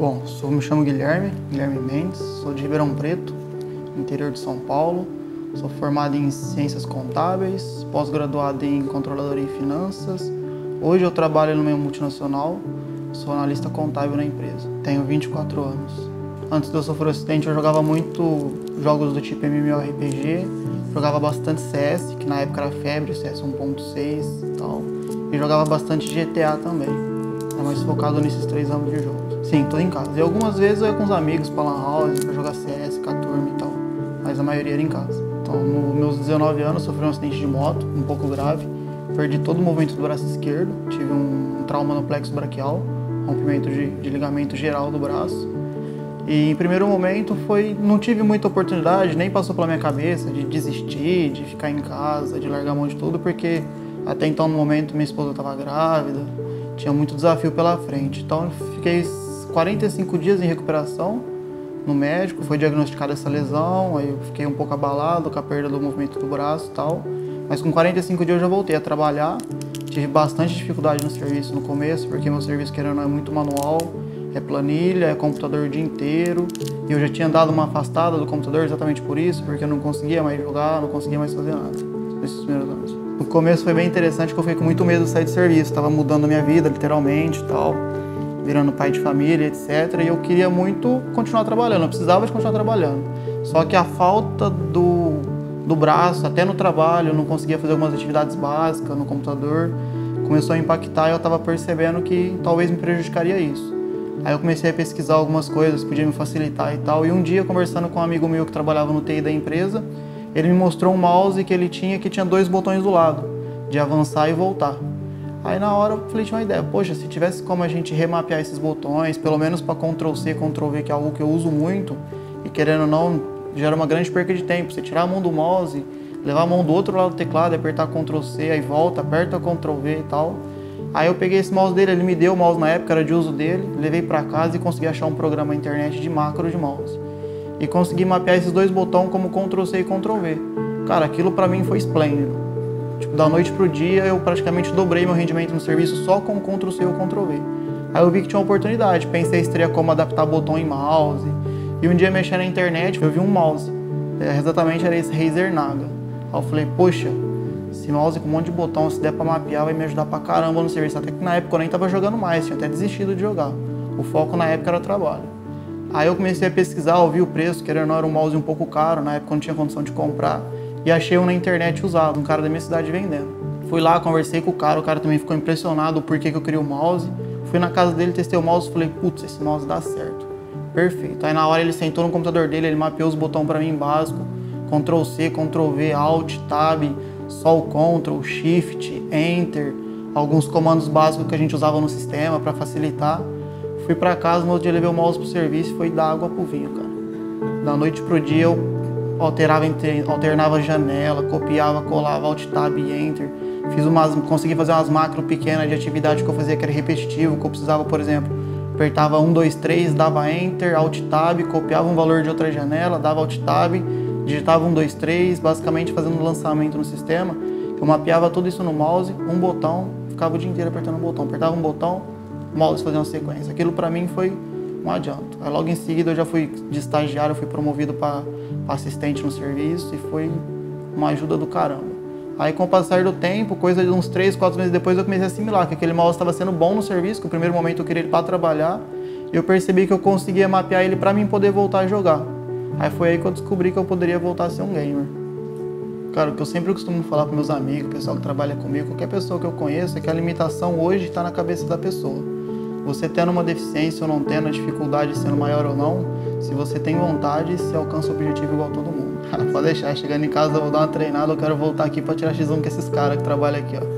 Bom, me chamo Guilherme Mendes, sou de Ribeirão Preto, interior de São Paulo. Sou formado em Ciências Contábeis, pós-graduado em Controladoria e Finanças. Hoje eu trabalho no meio multinacional, sou analista contábil na empresa. Tenho 24 anos. Antes de eu sofrer um acidente, eu jogava muito jogos do tipo MMORPG, jogava bastante CS, que na época era febre, CS 1.6 e tal. E jogava bastante GTA também. É mais focado nesses 3 ramos de jogos. Sim, tô em casa. E algumas vezes eu ia com os amigos pra Lan House, pra jogar CS, com a turma e tal. Mas a maioria era em casa. Então, nos meus 19 anos, sofri um acidente de moto, um pouco grave. Perdi todo o movimento do braço esquerdo. Tive um trauma no plexo braquial, rompimento de ligamento geral do braço. E em primeiro momento não tive muita oportunidade, nem passou pela minha cabeça de desistir, de ficar em casa, de largar a mão de tudo, porque até então no momento minha esposa estava grávida, tinha muito desafio pela frente. Então eu fiquei 45 dias em recuperação no médico, foi diagnosticada essa lesão, aí eu fiquei um pouco abalado com a perda do movimento do braço e tal. Mas com 45 dias eu já voltei a trabalhar, tive bastante dificuldade no serviço no começo, porque meu serviço, querendo ou não, é muito manual, é planilha, é computador o dia inteiro. E eu já tinha dado uma afastada do computador exatamente por isso, porque eu não conseguia mais jogar, não conseguia mais fazer nada nesses primeiros anos. No começo foi bem interessante, porque eu fiquei com muito medo de sair de serviço, estava mudando a minha vida, literalmente e tal, virando pai de família, etc. E eu queria muito continuar trabalhando, eu precisava de continuar trabalhando. Só que a falta do braço, até no trabalho, eu não conseguia fazer algumas atividades básicas no computador, começou a impactar e eu estava percebendo que talvez me prejudicaria isso. Aí eu comecei a pesquisar algumas coisas que podiam me facilitar e tal, e um dia, conversando com um amigo meu que trabalhava no TI da empresa, ele me mostrou um mouse que ele tinha, que tinha 2 botões do lado, de avançar e voltar. Aí na hora eu falei, tinha uma ideia, poxa, se tivesse como a gente remapear esses botões, pelo menos para Ctrl+C, Ctrl+V, que é algo que eu uso muito, e querendo ou não, gera uma grande perca de tempo. Você tirar a mão do mouse, levar a mão do outro lado do teclado, apertar Ctrl+C, aí volta, aperta Ctrl+V e tal. Aí eu peguei esse mouse dele, ele me deu o mouse na época, era de uso dele, levei para casa e consegui achar um programa na internet de macro de mouse. E consegui mapear esses 2 botões como Ctrl+C e Ctrl+V. Cara, aquilo para mim foi esplêndido. Tipo, da noite pro dia eu praticamente dobrei meu rendimento no serviço só com Ctrl+C ou Ctrl+V. Aí eu vi que tinha uma oportunidade, pensei se teria como adaptar botão em mouse. E um dia mexendo na internet, eu vi um mouse. Exatamente era esse Razer Naga. Aí eu falei, poxa, esse mouse com um monte de botão, se der pra mapear, vai me ajudar pra caramba no serviço. Até que na época eu nem tava jogando mais, tinha até desistido de jogar. O foco na época era trabalho. Aí eu comecei a pesquisar, ouvi o preço, querendo ou não, era um mouse um pouco caro, na época eu não tinha condição de comprar. E achei um na internet usado, um cara da minha cidade vendendo. Fui lá, conversei com o cara também ficou impressionado por que eu queria o mouse. Fui na casa dele, testei o mouse e falei, putz, esse mouse dá certo. Perfeito. Aí na hora ele sentou no computador dele, ele mapeou os botões pra mim básico, Ctrl+C, Ctrl+V, Alt, Tab, só o Ctrl, Shift, Enter, alguns comandos básicos que a gente usava no sistema para facilitar. Fui para casa, no outro dia levei o mouse pro serviço e foi dar água pro vinho, cara. Da noite pro dia eu alternava janela, copiava, colava, Alt, Tab e Enter. Consegui fazer umas macros pequenas de atividade que eu fazia que era repetitivo, que eu precisava, por exemplo, apertava 1, 2, 3, dava Enter, Alt, Tab, copiava um valor de outra janela, dava Alt, Tab, digitava 1, 2, 3, basicamente fazendo um lançamento no sistema. Eu mapeava tudo isso no mouse, um botão, ficava o dia inteiro apertando um botão. Apertava um botão, o mouse fazia uma sequência. Aquilo pra mim foi um adianto. Aí logo em seguida eu já fui de estagiário, eu fui promovido para assistente no serviço e foi uma ajuda do caramba. Aí com o passar do tempo, coisa de uns 3, 4 meses depois, eu comecei a assimilar que aquele mouse estava sendo bom no serviço, que no primeiro momento eu queria ele para trabalhar, e eu percebi que eu conseguia mapear ele para mim poder voltar a jogar. Aí foi aí que eu descobri que eu poderia voltar a ser um gamer. Cara, o que eu sempre costumo falar para meus amigos, pessoal que trabalha comigo, qualquer pessoa que eu conheço, é que a limitação hoje está na cabeça da pessoa. Você tendo uma deficiência ou não tendo, a dificuldade sendo maior ou não, se você tem vontade, você alcança o objetivo igual todo mundo. Pode deixar, chegando em casa eu vou dar uma treinada, eu quero voltar aqui para tirar X1 com esses caras que trabalham aqui, ó.